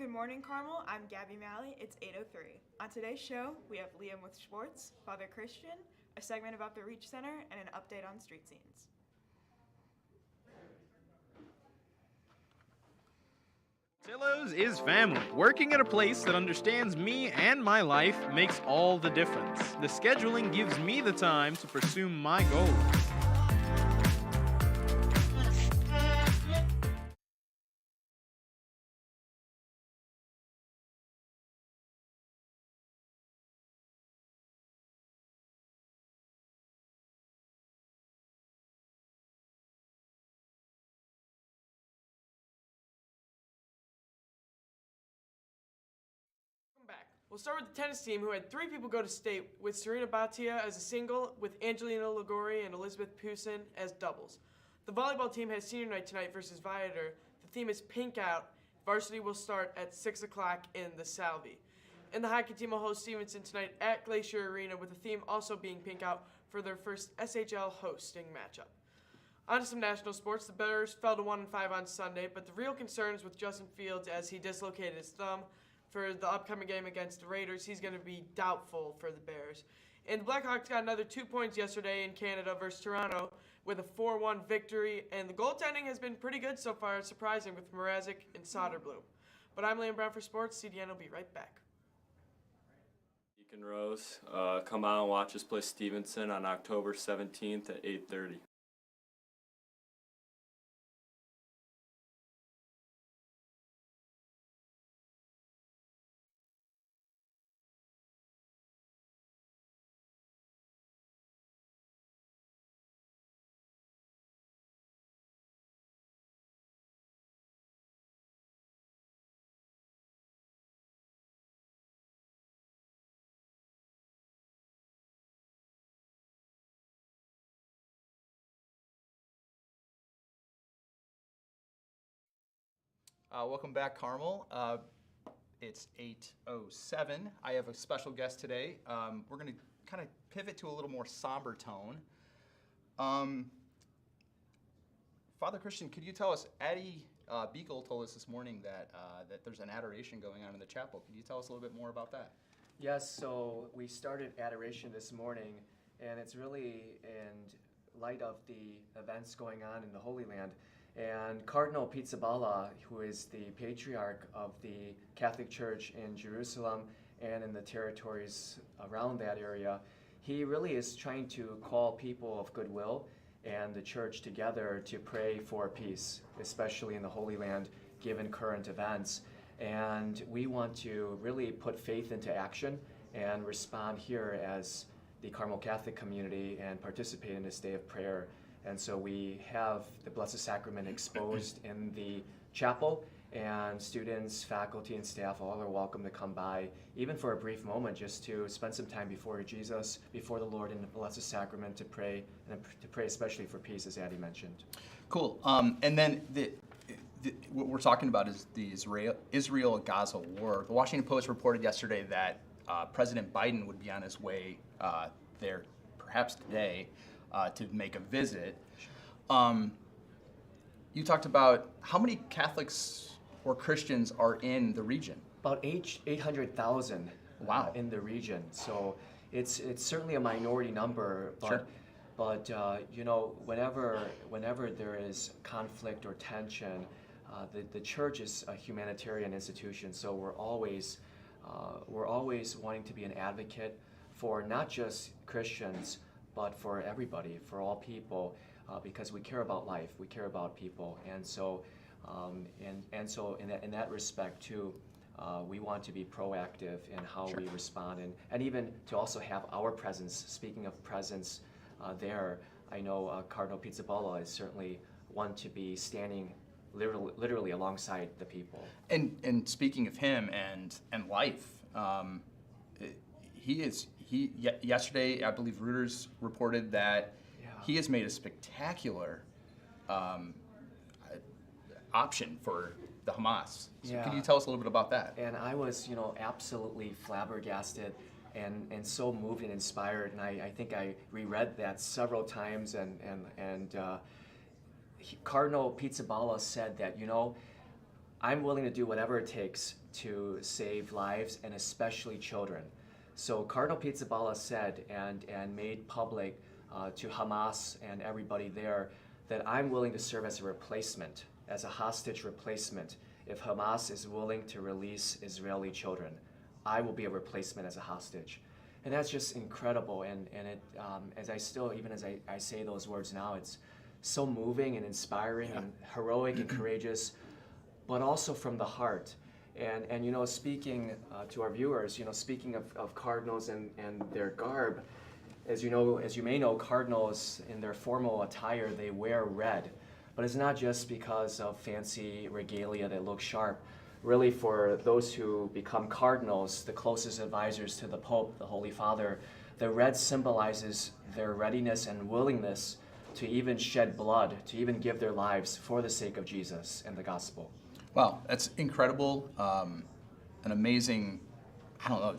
Good morning, Carmel. I'm Gabby Malley. It's 8:03. On today's show, we have Liam with Schwartz, Father Christian, a segment about the Reach Center, and an update on street scenes. Zillows is family. Working at a place that understands me and my life makes all the difference. The scheduling gives me the time to pursue my goals. Back. We'll start with the tennis team, who had 3 people go to state, with Serena Batia as a single, with Angelina Ligori and Elizabeth Poussin as doubles. The volleyball team has senior night tonight versus Viator. The theme is Pink Out. Varsity will start at 6 o'clock in the Salvi. And the hockey team will host Stevenson tonight at Glacier Arena, with the theme also being Pink Out for their first SHL hosting matchup. On to some national sports. The Bears fell to 1-5 on Sunday, but the real concerns with Justin Fields as he dislocated his thumb. For the upcoming game against the Raiders, he's going to be doubtful for the Bears. And the Blackhawks got another 2 points yesterday in Canada versus Toronto with a 4-1 victory. And the goaltending has been pretty good so far, surprising, with Mrazek and Soderblom. But I'm Liam Brown for Sports. CDN will be right back. Deacon Rose, come out and watch us play Stevenson on October 17th at 8:30. Welcome back, Carmel. It's 8:07. I have a special guest today. We're going to kind of pivot to a little more somber tone. Father Christian, could you tell us, Addie Beagle told us this morning that there's an adoration going on in the chapel. Could you tell us a little bit more about that? Yes, so we started adoration this morning, and it's really in light of the events going on in the Holy Land. And Cardinal Pizzaballa, who is the patriarch of the Catholic Church in Jerusalem and in the territories around that area, he really is trying to call people of goodwill and the church together to pray for peace, especially in the Holy Land, given current events. And we want to really put faith into action and respond here as the Carmel Catholic community and participate in this day of prayer. And so we have the Blessed Sacrament exposed in the chapel, and students, faculty, and staff all are welcome to come by, even for a brief moment, just to spend some time before Jesus, before the Lord in the Blessed Sacrament, to pray, and to pray especially for peace, as Addie mentioned. Cool. And then what we're talking about is the Israel-Gaza war. The Washington Post reported yesterday that President Biden would be on his way there, perhaps today, to make a visit. You talked about how many Catholics or Christians are in the region? About 800,000 Wow. In the region. So it's certainly a minority number, but Sure. But you know, whenever there is conflict or tension, the church is a humanitarian institution. So we're always wanting to be an advocate for not just Christians, but for everybody, for all people, because we care about life, we care about people, and so in that respect too, we want to be proactive in how Sure. we respond, and even to also have our presence. Speaking of presence, there, I know Cardinal Pizzaballa is certainly one to be standing literally alongside the people. And speaking of him and life, yesterday, I believe Reuters reported that he has made a spectacular option for the Hamas. So Can you tell us a little bit about that? And I was, absolutely flabbergasted and so moved and inspired. And I think I reread that several times. And Cardinal Pizzaballa said that, I'm willing to do whatever it takes to save lives and especially children. So Cardinal Pizzaballa said and made public to Hamas and everybody there that I'm willing to serve as a replacement, as a hostage replacement. If Hamas is willing to release Israeli children, I will be a replacement as a hostage. And that's just incredible. And it, as I say those words now, it's so moving and inspiring and heroic and courageous, but also from the heart. And you know, speaking to our viewers, you know, speaking of cardinals and their garb, as you may know, cardinals in their formal attire, they wear red. But it's not just because of fancy regalia that look sharp. Really, for those who become cardinals, the closest advisors to the Pope, the Holy Father, the red symbolizes their readiness and willingness to even shed blood, to even give their lives for the sake of Jesus and the gospel. Wow, that's incredible. An amazing, I don't know,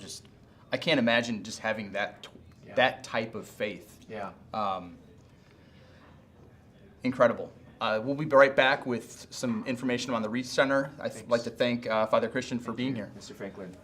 I can't imagine just having that type of faith. Yeah. Incredible. We'll be right back with some information on the Reach Center. I'd like to thank Father Christian for being here. Mr. Franklin.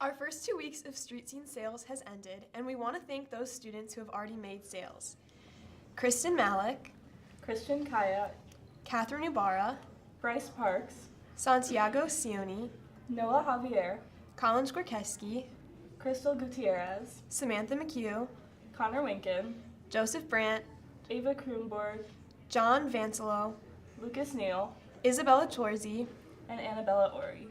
Our first 2 weeks of street scene sales has ended, and we want to thank those students who have already made sales. Kristen Malik, Christian Kaya, Catherine Ibarra, Bryce Parks, Santiago Sioni, Noah Javier, Colin Gorkeski, Crystal Gutierrez, Samantha McHugh, Connor Winkin, Joseph Brandt, Ava Kroonborg, John Vanselo, Lucas Neal, Isabella Torzi, and Annabella Ori.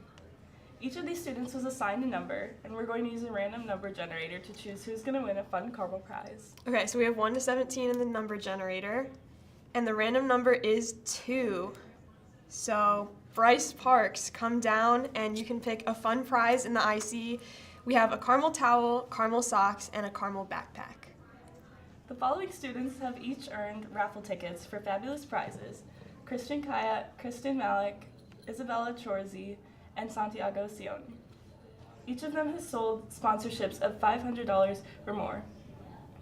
Each of these students was assigned a number, and we're going to use a random number generator to choose who's going to win a fun Carmel prize. Okay, so we have 1 to 17 in the number generator, and the random number is 2. So Bryce Parks, come down and you can pick a fun prize in the IC. We have a Carmel towel, Carmel socks, and a Carmel backpack. The following students have each earned raffle tickets for fabulous prizes: Christian Kaya, Kristen Malik, Isabella Chorzi, and Santiago Sioni. Each of them has sold sponsorships of $500 or more.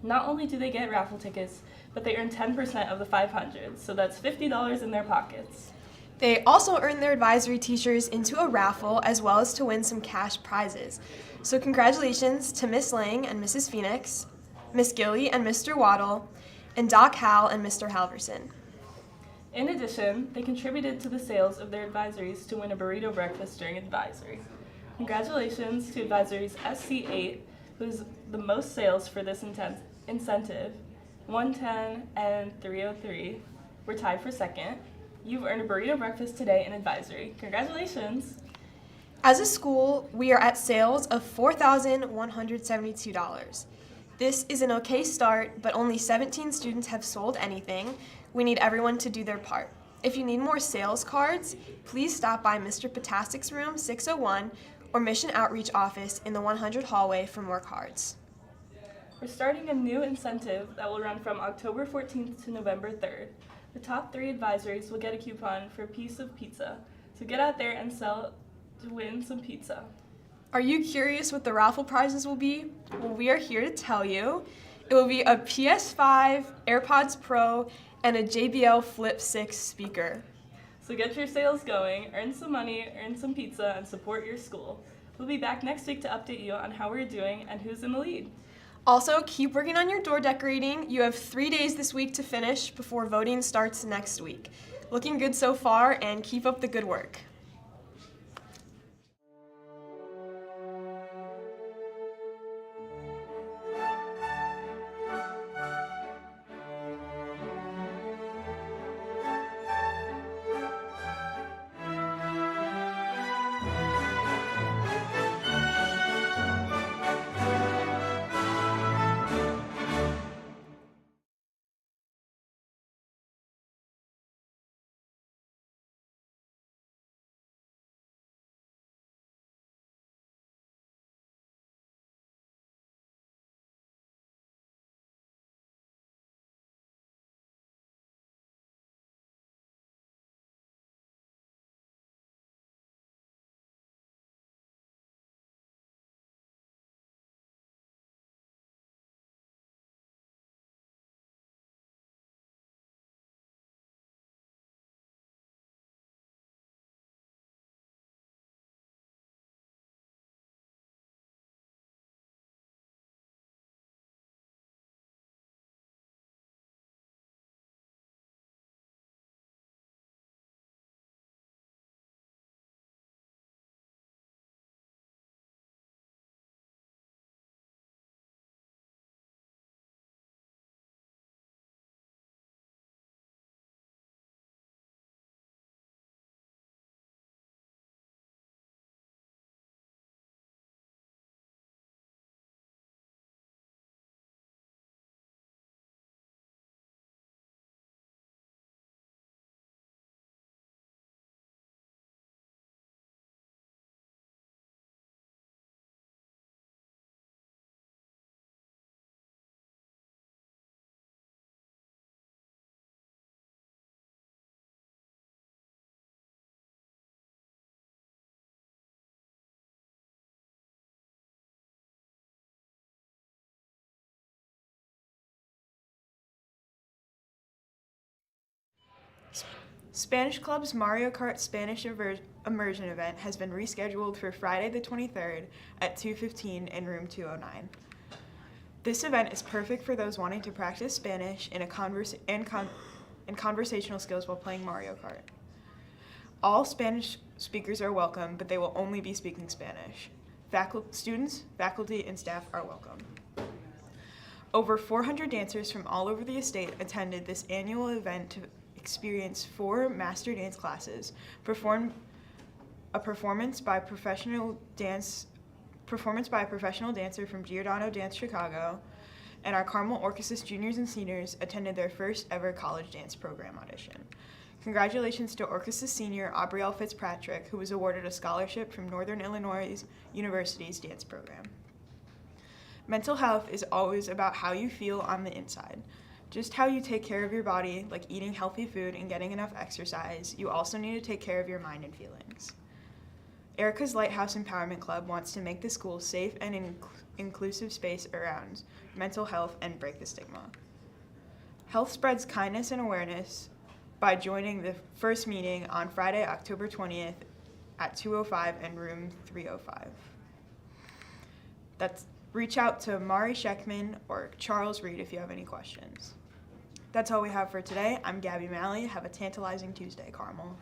Not only do they get raffle tickets, but they earn 10% of the 500, so that's $50 in their pockets. They also earn their advisory teachers into a raffle, as well as to win some cash prizes. So congratulations to Miss Lang and Mrs. Phoenix, Miss Gilly and Mr. Waddle, and Doc Hal and Mr. Halverson. In addition, they contributed to the sales of their advisories to win a burrito breakfast during advisory. Congratulations to advisories SC8, who's the most sales for this incentive. 110 and 303 were tied for second. You've earned a burrito breakfast today in advisory. Congratulations! As a school, we are at sales of $4,172. This is an okay start, but only 17 students have sold anything. We need everyone to do their part. If you need more sales cards, please stop by Mr. Potasic's room 601 or Mission Outreach office in the 100 hallway for more cards. We're starting a new incentive that will run from October 14th to November 3rd. The top 3 advisories will get a coupon for a piece of pizza. So get out there and sell to win some pizza. Are you curious what the raffle prizes will be? Well, we are here to tell you. It will be a PS5, AirPods Pro, and a JBL Flip 6 speaker. So get your sales going, earn some money, earn some pizza, and support your school. We'll be back next week to update you on how we're doing and who's in the lead. Also, keep working on your door decorating. You have 3 days this week to finish before voting starts next week. Looking good so far, and keep up the good work. Spanish Club's Mario Kart Spanish Immersion event has been rescheduled for Friday the 23rd at 2:15 in room 209. This event is perfect for those wanting to practice Spanish and conversational skills while playing Mario Kart. All Spanish speakers are welcome, but they will only be speaking Spanish. Students, faculty, and staff are welcome. Over 400 dancers from all over the estate attended this annual event to experience 4 master dance classes, a performance by a professional dancer from Giordano Dance Chicago, and our Carmel Orchesis juniors and seniors attended their first ever college dance program audition. Congratulations to Orchesis senior Aubrielle Fitzpatrick, who was awarded a scholarship from Northern Illinois University's dance program. Mental health is always about how you feel on the inside. Just how you take care of your body, like eating healthy food and getting enough exercise, you also need to take care of your mind and feelings. Erica's Lighthouse Empowerment Club wants to make the school a safe and inclusive space around mental health and break the stigma. Health spreads kindness and awareness by joining the first meeting on Friday, October 20th at 2:05 in room 305. Reach out to Mari Sheckman or Charles Reed if you have any questions. That's all we have for today. I'm Gabby Malley. Have a tantalizing Tuesday, Carmel.